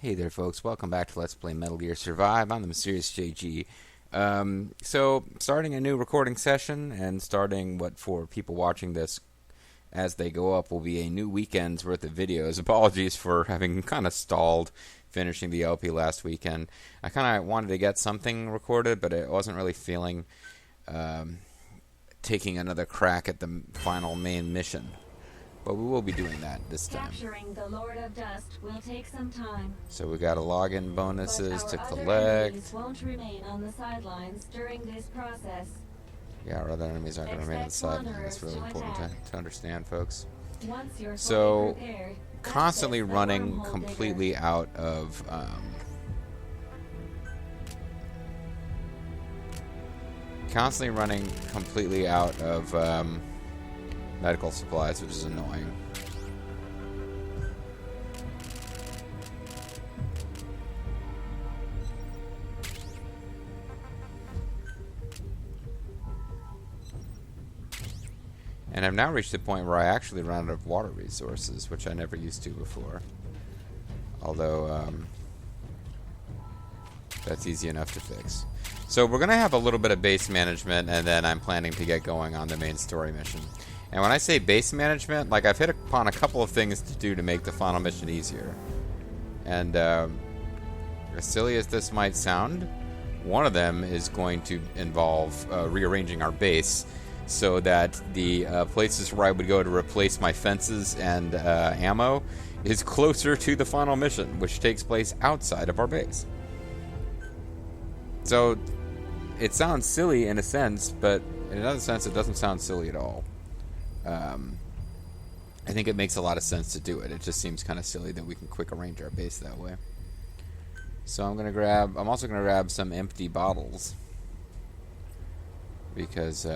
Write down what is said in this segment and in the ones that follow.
Hey there, folks. Welcome back to Let's Play Metal Gear Survive. I'm the Mysterious JG. So, starting a new recording session, and starting what for people watching this as they go up will be a new weekend's worth of videos. Apologies for having kind of stalled finishing the LP last weekend. I kind of wanted to get something recorded, but it wasn't really feeling taking another crack at the final main mission. But we will be doing that this time. Capturing the Lord of Dust will take some time. So we got a login bonuses to But our other collect. enemies won't remain on the sidelines during this process. Yeah, our other enemies aren't going to remain on the side. Expect That's really wanderers to important to understand, folks. Once you're So, fully prepared, constantly access the running wormhole completely digger. out of medical supplies, which is annoying. And I've now reached the point where I actually run out of water resources, which I never used to before. Although, that's easy enough to fix. So we're going to have a little bit of base management, and then I'm planning to get going on the main story mission. And when I say base management, like, I've hit upon a couple of things to do to make the final mission easier. And as silly as this might sound, one of them is going to involve rearranging our base so that the places where I would go to replace my fences and ammo is closer to the final mission, which takes place outside of our base. So it sounds silly in a sense, but in another sense it doesn't sound silly at all. I think it makes a lot of sense to do it. It just seems kind of silly that we can quick arrange our base that way. So I'm also gonna grab some empty bottles, because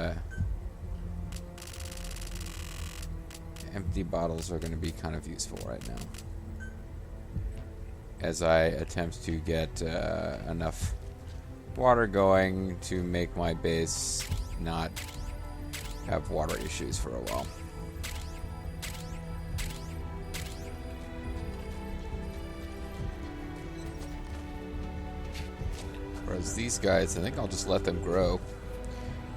empty bottles are going to be kind of useful right now, as I attempt to get enough water going to make my base not have water issues for a while. Whereas these guys, I think I'll just let them grow,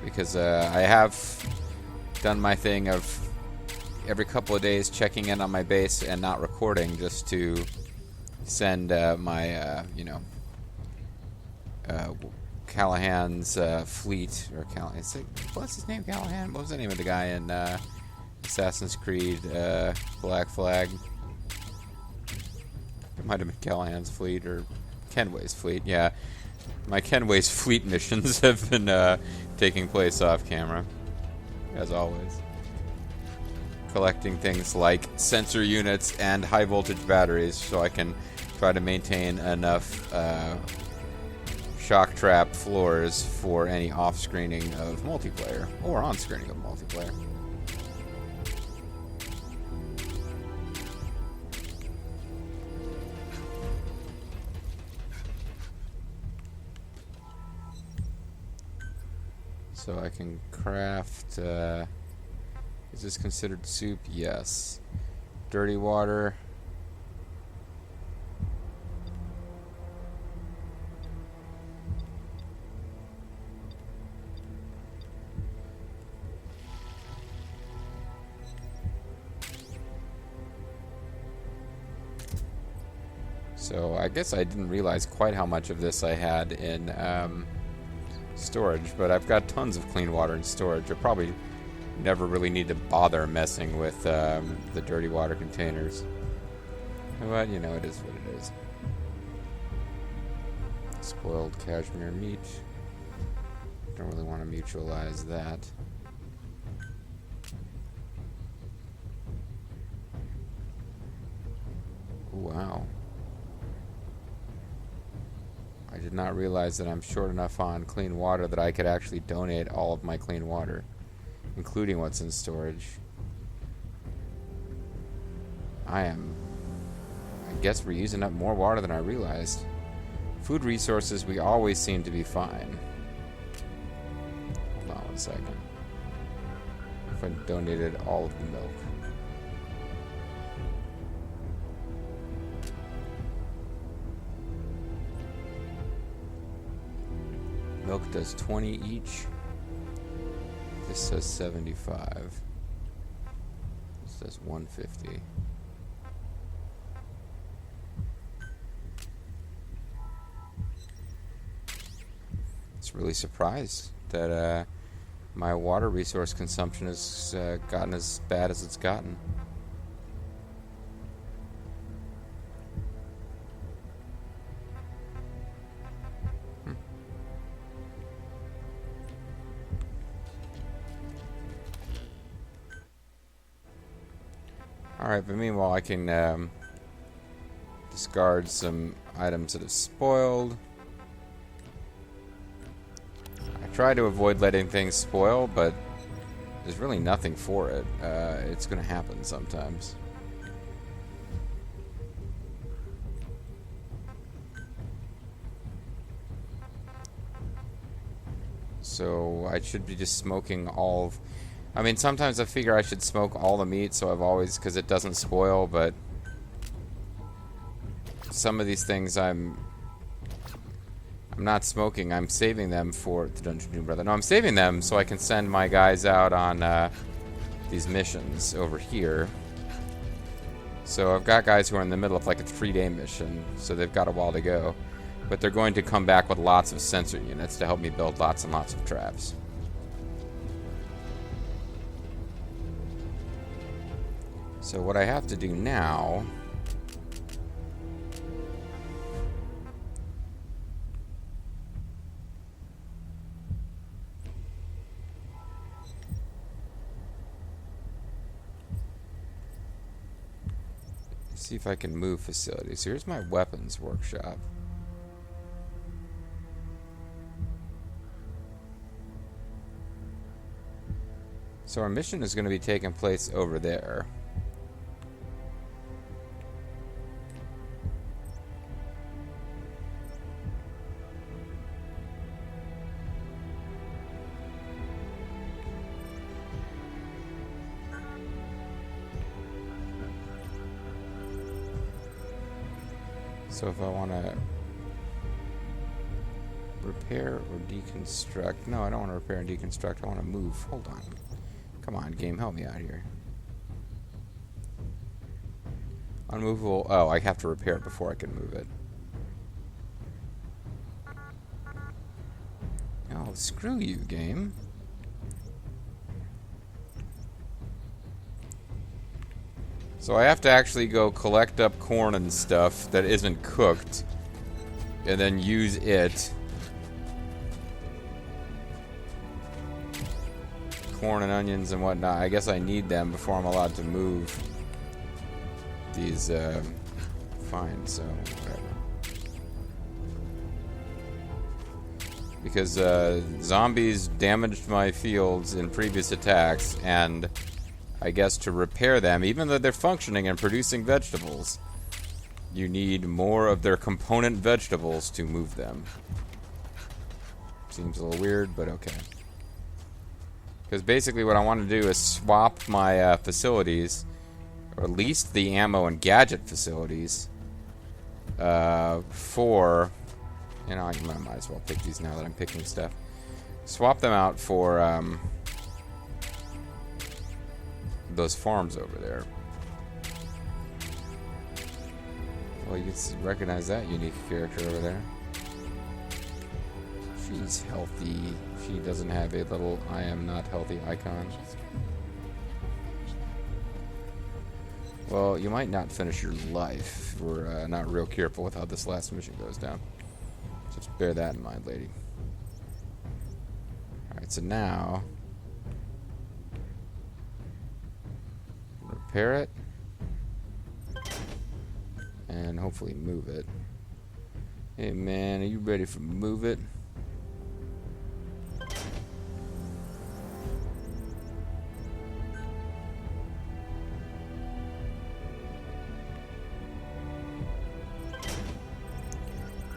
because I have done my thing of every couple of days checking in on my base and not recording, just to send my, Callahan's fleet, or what's his name, Callahan? What was the name of the guy in Assassin's Creed Black Flag? It might have been Callahan's fleet, or Kenway's fleet, yeah. My Kenway's fleet missions have been taking place off camera, as always. Collecting things like sensor units and high voltage batteries, so I can try to maintain enough shock trap floors for any off-screening of multiplayer, or on-screening of multiplayer. So I can craft, is this considered soup? Yes. Dirty water. So I guess I didn't realize quite how much of this I had in storage, but I've got tons of clean water in storage. I probably never really need to bother messing with the dirty water containers. But, you know, it is what it is. Spoiled cashmere meat. Don't really want to mutualize that. Wow. I did not realize that I'm short enough on clean water that I could actually donate all of my clean water, including what's in storage. I guess we're using up more water than I realized. Food resources, we always seem to be fine. Hold on one second. If I donated all of the milk. Milk does 20 each. This says 75. This says 150. It's really surprised that my water resource consumption has gotten as bad as it's gotten. Alright, but meanwhile I can discard some items that have spoiled. I try to avoid letting things spoil, but there's really nothing for it. It's going to happen sometimes. So I should be just smoking all of... I mean, sometimes I figure I should smoke all the meat, so I've always... because it doesn't spoil, but... some of these things I'm not smoking. I'm saving them for the Dungeon Doom Brother. No, I'm saving them so I can send my guys out on these missions over here. So I've got guys who are in the middle of like a 3-day mission, so they've got a while to go. But they're going to come back with lots of sensor units to help me build lots and lots of traps. So what I have to do now... see if I can move facilities. Here's my weapons workshop. So our mission is going to be taking place over there. So if I want to repair or deconstruct... No, I don't want to repair and deconstruct. I want to move. Hold on. Come on, game. Help me out here. Unmovable... Oh, I have to repair it before I can move it. Oh, screw you, game. So I have to actually go collect up corn and stuff that isn't cooked, and then use it. Corn and onions and whatnot. I guess I need them before I'm allowed to move these finds, so whatever. Because zombies damaged my fields in previous attacks, and I guess to repair them, even though they're functioning and producing vegetables, you need more of their component vegetables to move them. Seems a little weird, but okay. Because basically what I want to do is swap my facilities, or at least the ammo and gadget facilities, for... You know, I might as well pick these now that I'm picking stuff. Swap them out for those farms over there. Well, you can recognize that unique character over there. She's healthy. She doesn't have a little I am not healthy icon. Well, you might not finish your life if we're not real careful with how this last mission goes down. Just bear that in mind, lady. Alright, so now... repair it. And hopefully move it. Hey man, are you ready for move it?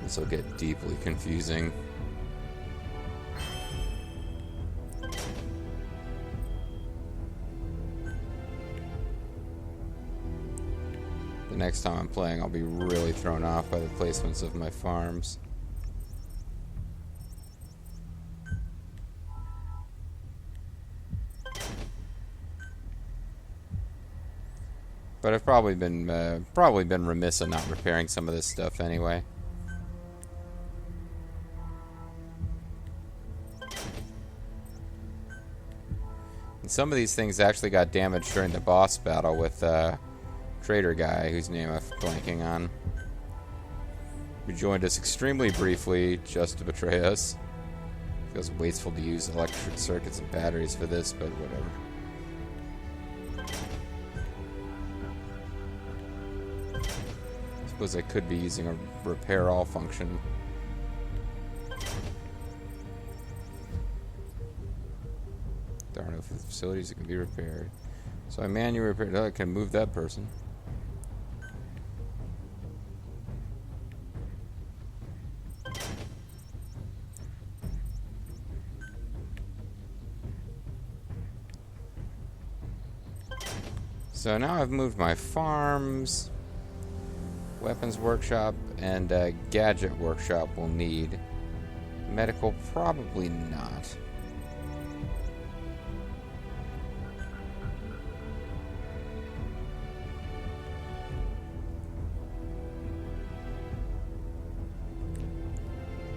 This will get deeply confusing. The next time I'm playing, I'll be really thrown off by the placements of my farms. But I've probably been remiss in not repairing some of this stuff anyway. And some of these things actually got damaged during the boss battle with trader guy whose name I'm blanking on. Who joined us extremely briefly just to betray us. Feels wasteful to use electric circuits and batteries for this, but whatever. I suppose I could be using a repair all function. There are no facilities that can be repaired. So I manually repaired. I can move that person. So now I've moved my farms, weapons workshop, and gadget workshop will need. Medical, probably not.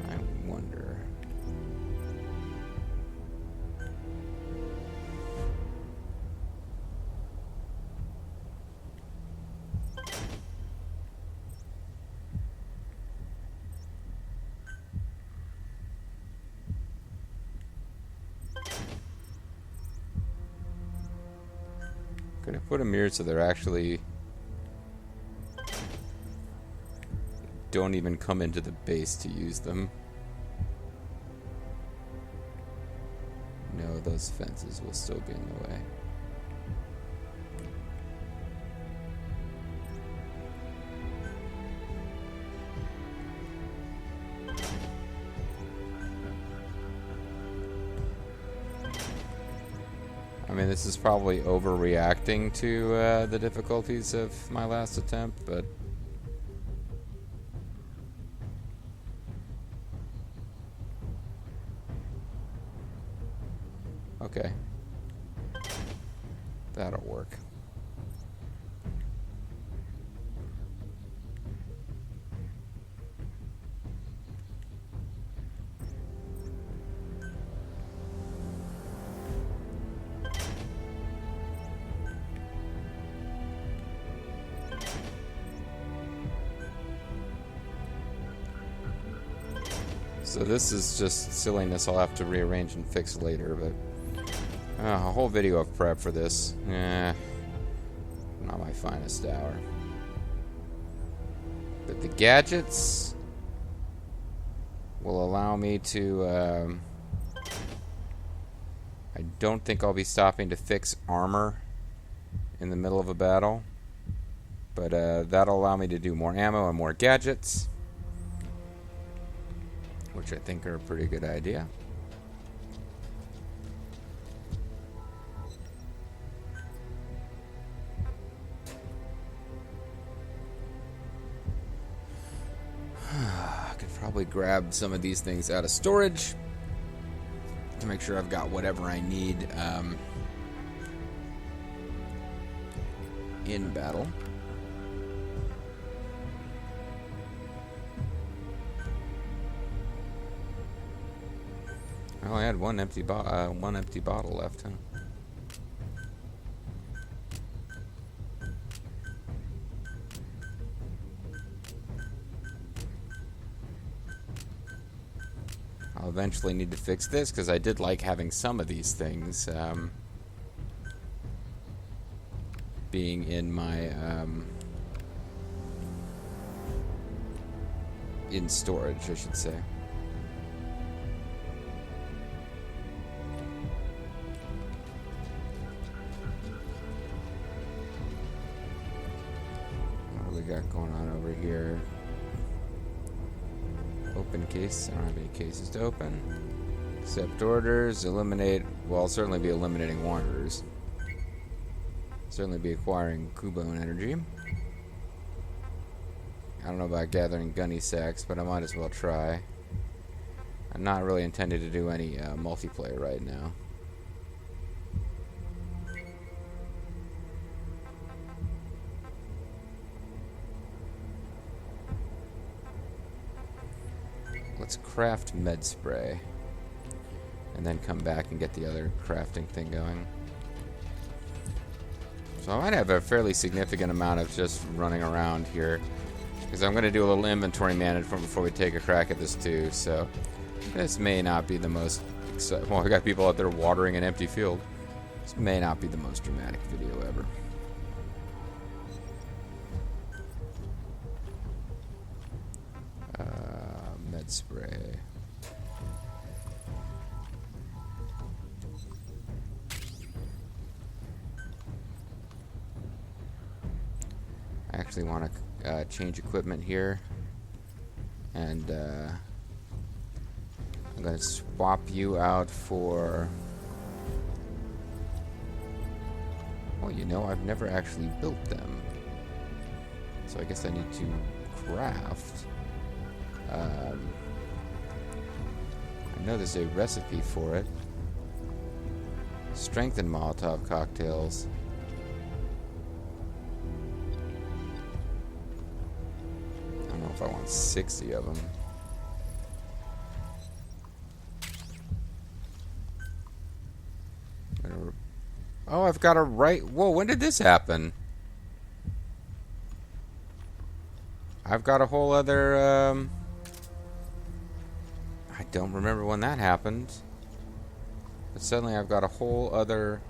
I wonder. Could I put them here so they're actually don't even come into the base to use them? No, those fences will still be in the way. I mean, this is probably overreacting to the difficulties of my last attempt, but okay. That'll work. So this is just silliness I'll have to rearrange and fix later, but a whole video of prep for this. Not my finest hour. But the gadgets will allow me to... I don't think I'll be stopping to fix armor in the middle of a battle. But that'll allow me to do more ammo and more gadgets, which I think are a pretty good idea. I could probably grab some of these things out of storage to make sure I've got whatever I need in battle. Oh, I had one empty bottle left, huh? I'll eventually need to fix this because I did like having some of these things being in my in storage, I should say. Got going on over here. Open case. I don't have any cases to open. Accept orders. Eliminate. Well, I'll certainly be eliminating wanderers. Certainly be acquiring Kubone energy. I don't know about gathering gunny sacks, but I might as well try. I'm not really intending to do any multiplayer right now. let's craft med spray. And then come back and get the other crafting thing going. So I might have a fairly significant amount of just running around here. Because I'm going to do a little inventory management before we take a crack at this too. So this may not be the most exciting. Well, I got people out there watering an empty field. This may not be the most dramatic video ever. Med spray. I actually want to change equipment here, and I'm going to swap you out for... Well, you know, I've never actually built them, so I guess I need to craft. I know there's a recipe for it. Strengthened Molotov cocktails. I don't know if I want 60 of them. Oh, I've got a right... Whoa, when did this happen? I've got a whole other... I don't remember when that happened. But suddenly I've got a whole other...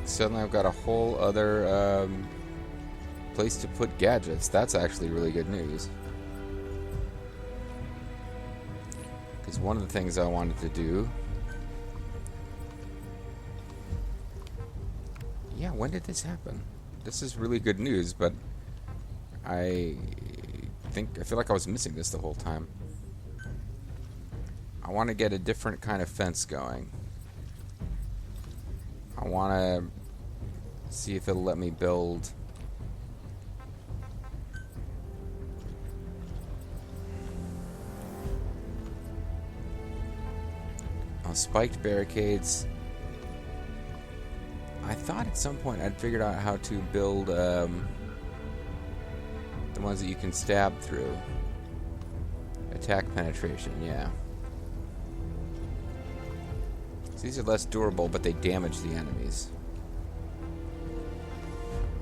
Suddenly I've got a whole other place to put gadgets. That's actually really good news. Because one of the things I wanted to do... Yeah, when did this happen? This is really good news, but I feel like I was missing this the whole time. I want to get a different kind of fence going. I want to see if it'll let me build spiked barricades. I thought at some point I'd figured out how to build the ones that you can stab through. Attack penetration, yeah. So these are less durable, but they damage the enemies.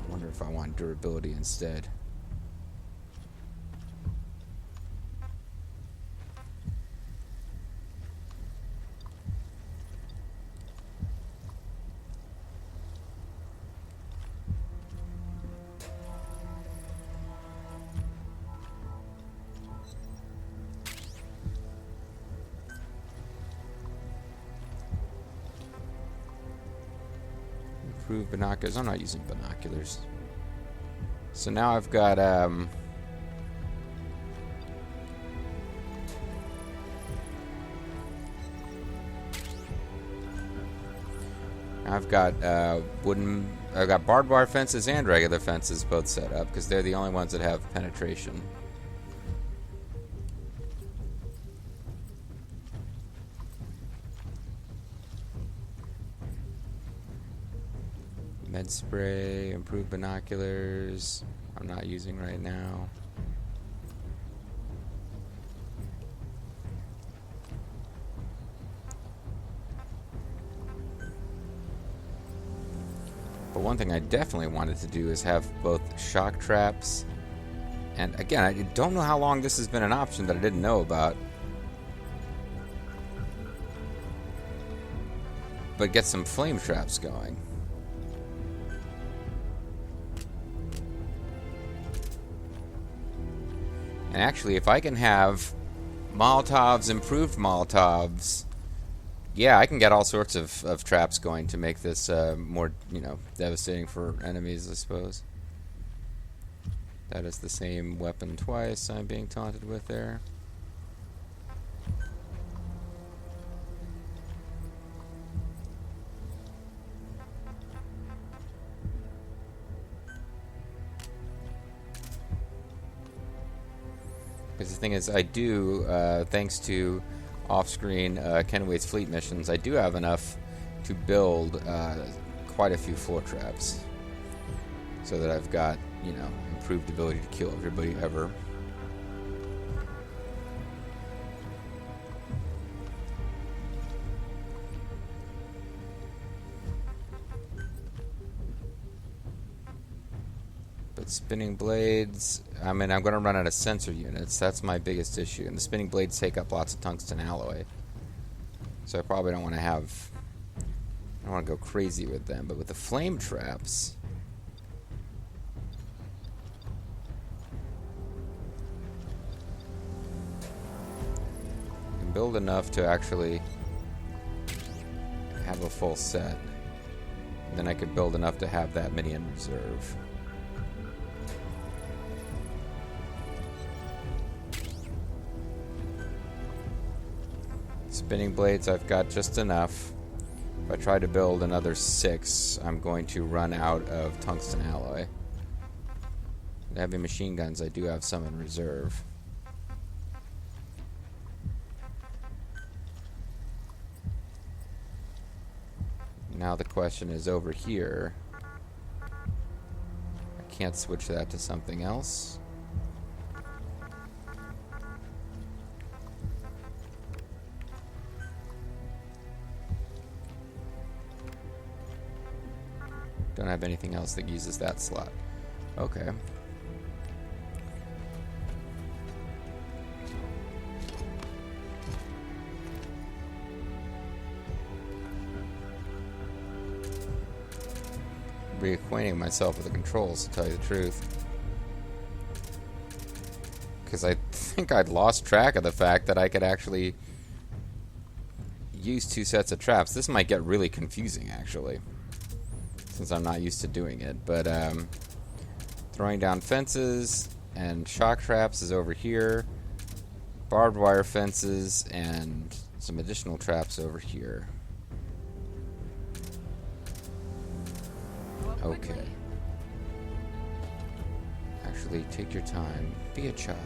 I wonder if I want durability instead. Improve binoculars. I'm not using binoculars. So now I've got I've got barbed wire fences and regular fences both set up because they're the only ones that have penetration. Med spray, improved binoculars, I'm not using right now. But one thing I definitely wanted to do is have both shock traps, and again, I don't know how long this has been an option that I didn't know about. But get some flame traps going. And actually, if I can have Molotovs, improved Molotovs, yeah, I can get all sorts of traps going to make this more, devastating for enemies, I suppose. That is the same weapon twice I'm being taunted with there. Because the thing is, I do, thanks to off-screen Kenway's fleet missions, I do have enough to build quite a few floor traps, so that I've got, you know, improved ability to kill everybody ever. But spinning blades, I mean, I'm going to run out of sensor units. That's my biggest issue. And the spinning blades take up lots of tungsten alloy. So I probably don't want to have... I don't want to go crazy with them. But with the flame traps... I can build enough to actually have a full set. And then I could build enough to have that many in reserve. Spinning blades, I've got just enough. If I try to build another 6, I'm going to run out of tungsten alloy. The heavy machine guns, I do have some in reserve. Now the question is over here. I can't switch that to something else. Don't have anything else that uses that slot. Okay. Reacquainting myself with the controls, to tell you the truth. Because I think I'd lost track of the fact that I could actually use 2 sets of traps. This might get really confusing, actually, since I'm not used to doing it. But throwing down fences and shock traps is over here. Barbed wire fences and some additional traps over here. Okay. Actually, take your time. Be a child.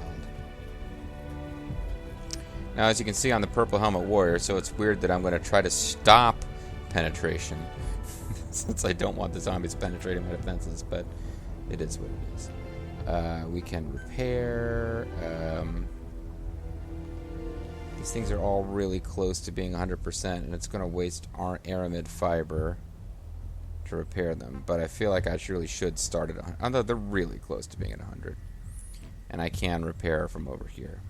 Now, as you can see on the Purple Helmet Warrior, so it's weird that I'm going to try to stop penetration. Since I don't want the zombies penetrating my defenses, but it is what it is. We can repair. These things are all really close to being 100%, and it's going to waste our aramid fiber to repair them. But I feel like I really should start at 100. Although they're really close to being at 100. And I can repair from over here.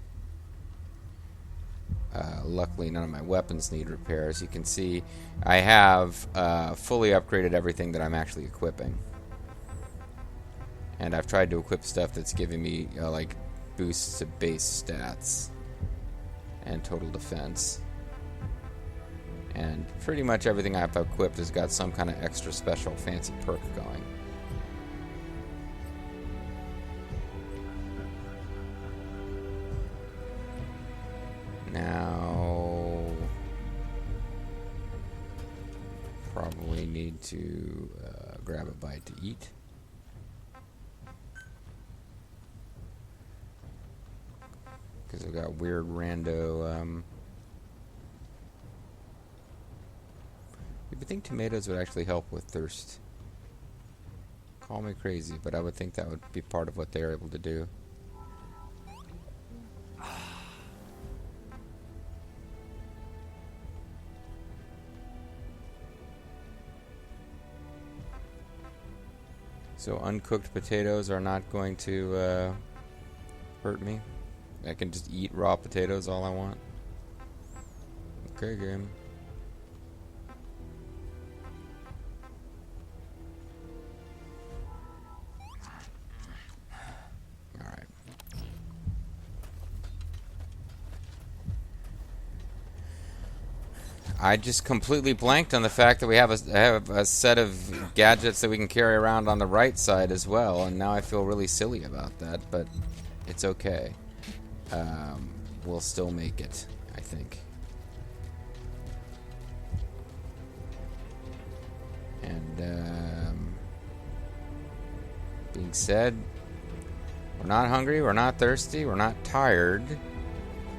Luckily, none of my weapons need repairs. You can see I have fully upgraded everything that I'm actually equipping. And I've tried to equip stuff that's giving me like boosts to base stats and total defense. And pretty much everything I've equipped has got some kind of extra special fancy perk going. Now, probably need to grab a bite to eat. Because I've got weird rando... You would think tomatoes would actually help with thirst. Call me crazy, but I would think that would be part of what they're able to do. So uncooked potatoes are not going to hurt me. I can just eat raw potatoes all I want. Okay, game. Alright. I just completely blanked on the fact that we have a set of gadgets that we can carry around on the right side as well, and now I feel really silly about that, but it's okay. We'll still make it, I think. And being said, we're not hungry, we're not thirsty, we're not tired.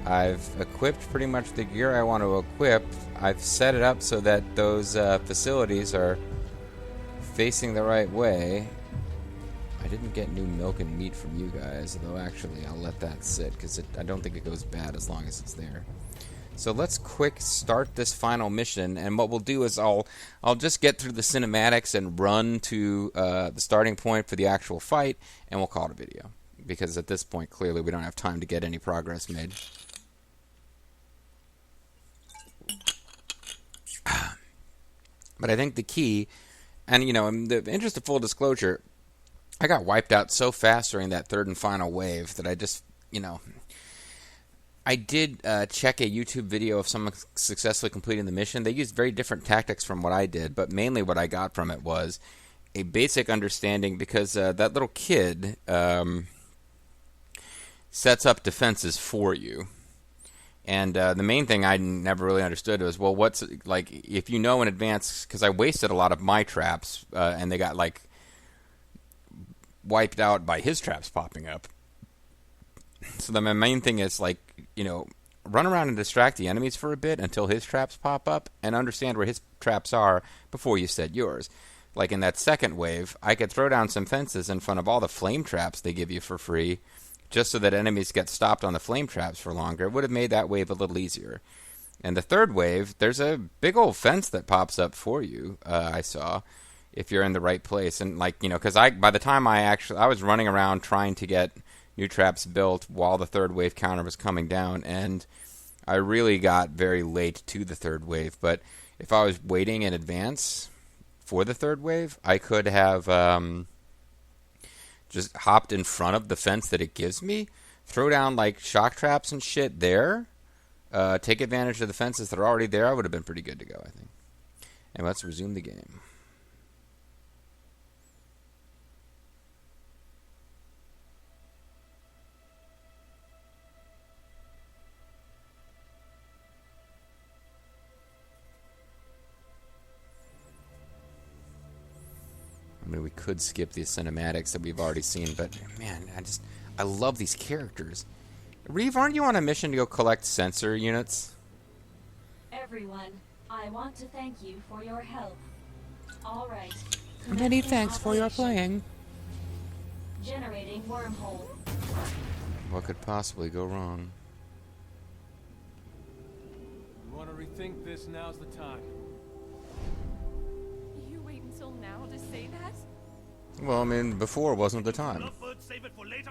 I've equipped pretty much the gear I want to equip. I've set it up so that those facilities are facing the right way. I didn't get new milk and meat from you guys, though actually I'll let that sit because I don't think it goes bad as long as it's there. So let's quick start this final mission, and what we'll do is I'll just get through the cinematics and run to the starting point for the actual fight, and we'll call it a video. Because at this point, clearly, we don't have time to get any progress made. But I think the key, and you know, in the interest of full disclosure, I got wiped out so fast during that third and final wave that I just, you know, I did check a YouTube video of someone successfully completing the mission. They used very different tactics from what I did, but mainly what I got from it was a basic understanding, because that little kid sets up defenses for you. And the main thing I never really understood was, well, what's, like, if you know in advance, because I wasted a lot of my traps, and they got, like, wiped out by his traps popping up. So my main thing is, like, you know, run around and distract the enemies for a bit until his traps pop up, and understand where his traps are before you set yours. Like in that second wave, I could throw down some fences in front of all the flame traps they give you for free, just so that enemies get stopped on the flame traps for longer. It would have made that wave a little easier. And the third wave, there's a big old fence that pops up for you, I saw, if you're in the right place. And, like, you know, because by the time I was running around trying to get new traps built while the third wave counter was coming down, and I really got very late to the third wave. But if I was waiting in advance for the third wave, I could have just hopped in front of the fence that it gives me, throw down like shock traps and shit there, take advantage of the fences that are already there. I would have been pretty good to go, I think. And let's resume the game. I mean, we could skip the cinematics that we've already seen, but man, I love these characters. Reeve, aren't you on a mission to go collect sensor units? Everyone, I want to thank you for your help. All right. Many thanks for your playing. Generating wormhole. What could possibly go wrong? You want to rethink this? Now's the time. You wait until now to say that? Well, I mean, before wasn't the time. Save it for later.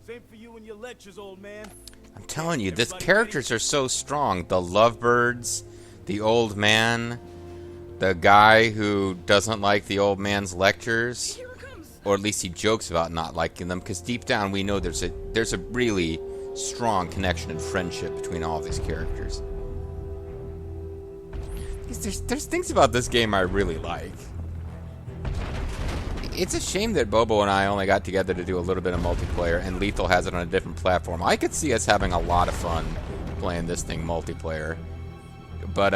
Same for you and your lectures, old man. I'm telling you, these characters are so strong. The lovebirds, the old man, the guy who doesn't like the old man's lectures, or at least he jokes about not liking them, because deep down we know there's a really strong connection and friendship between all of these characters. There's things about this game I really like. It's a shame that Bobo and I only got together to do a little bit of multiplayer, and Lethal has it on a different platform. I could see us having a lot of fun playing this thing multiplayer. But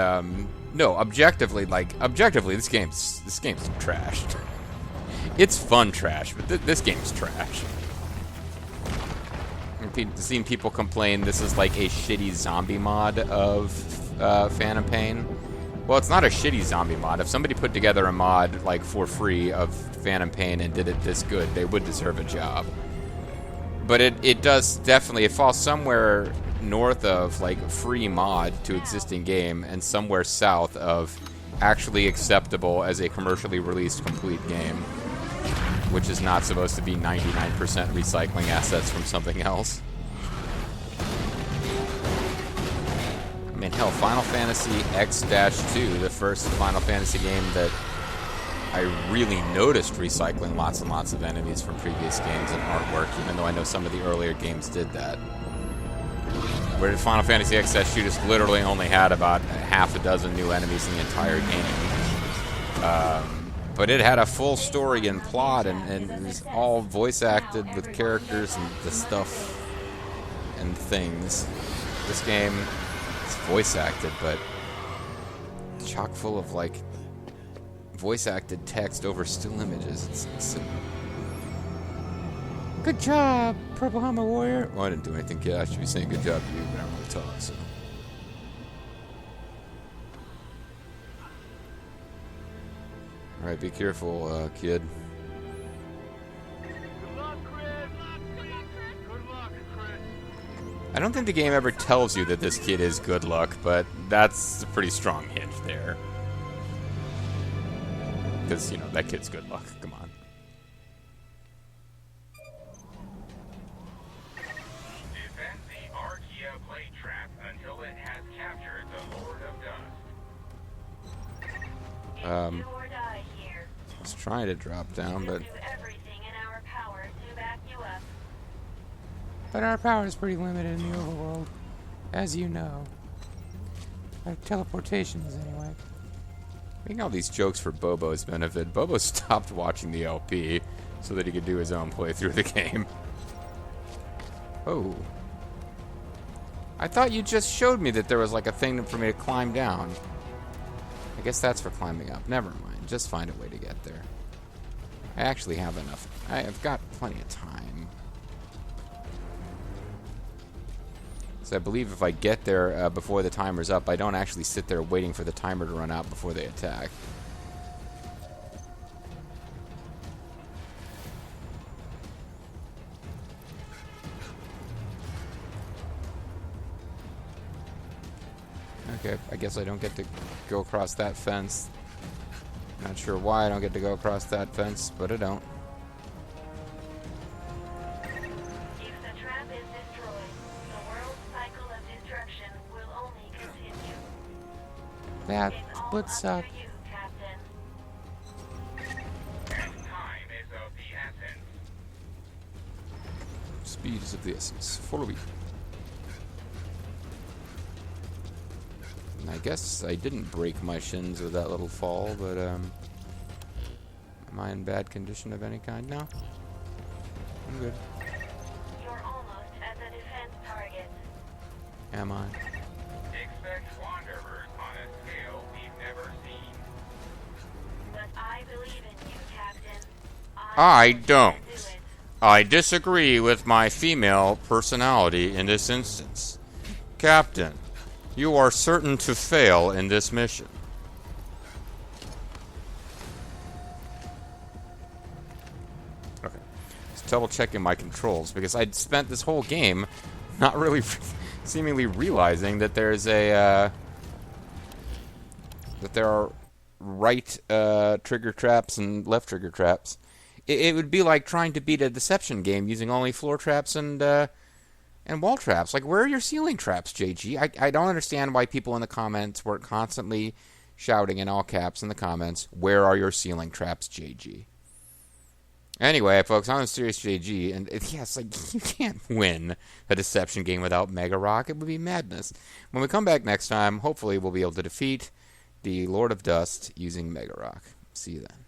no, objectively, this game's trash. It's fun trash, but this game's trash. I've seen people complain this is like a shitty zombie mod of Phantom Pain. Well, it's not a shitty zombie mod. If somebody put together a mod, like, for free of Phantom Pain and did it this good, they would deserve a job. But it does definitely, it falls somewhere north of, like, free mod to existing game, and somewhere south of actually acceptable as a commercially released complete game, which is not supposed to be 99% recycling assets from something else. I mean, hell, Final Fantasy X-2, the first Final Fantasy game that I really noticed recycling lots and lots of enemies from previous games and artwork, even though I know some of the earlier games did that. Where Final Fantasy X-2 just literally only had about half a dozen new enemies in the entire game. But it had a full story and plot, and it was all voice acted with characters and the stuff and things. This game, it's voice acted, but chock full of, like, voice acted text over still images. It's Good job, Purple Helmet Warrior. Well, I didn't do anything, kid. I should be saying good job to you, but I don't want to talk, so. Alright, be careful, kid. Good luck, Chris. Good luck, Chris. I don't think the game ever tells you that this kid is good luck, but that's a pretty strong hint there. Because, you know, that kid's good luck. Come on. Defend the Archaea blade trap until it has captured the Lord of Dust. Do or die here. I was trying to drop down, We'll but... do everything in our power to back you up. But our power is pretty limited in the overworld, as you know. Our teleportations, anyway. Making all these jokes for Bobo's benefit. Bobo stopped watching the LP so that he could do his own playthrough of the game. Oh. I thought you just showed me that there was like a thing for me to climb down. I guess that's for climbing up. Never mind. Just find a way to get there. I actually have enough. I've got plenty of time. So I believe if I get there before the timer's up, I don't actually sit there waiting for the timer to run out before they attack. Okay, I guess I don't get to go across that fence. Not sure why I don't get to go across that fence, but I don't. If the trap is destroyed, the world's cycle of destruction will only continue. That It's all would up suck. to you, Captain. And time is of the essence. Speed is of the essence. Follow me. I guess I didn't break my shins with that little fall, but am I in bad condition of any kind? No. I'm good. You're almost at the defense target. Am I? Expect wanderers on a scale we've never seen. But I believe in you, Captain. I want you to don't. do it. I disagree with my female personality in this instance. Captain, you are certain to fail in this mission. Okay. Just double checking my controls because I'd spent this whole game not really seemingly realizing that there's a that there are right trigger traps and left trigger traps. It would be like trying to beat a deception game using only floor traps and wall traps. Like, where are your ceiling traps, JG? I don't understand why people in the comments were constantly shouting in all caps in the comments, where are your ceiling traps, JG? Anyway, folks, I'm Serious JG, and yes, like, you can't win a deception game without Mega Rock. It would be madness. When we come back next time, hopefully we'll be able to defeat the Lord of Dust using Mega Rock. See you then.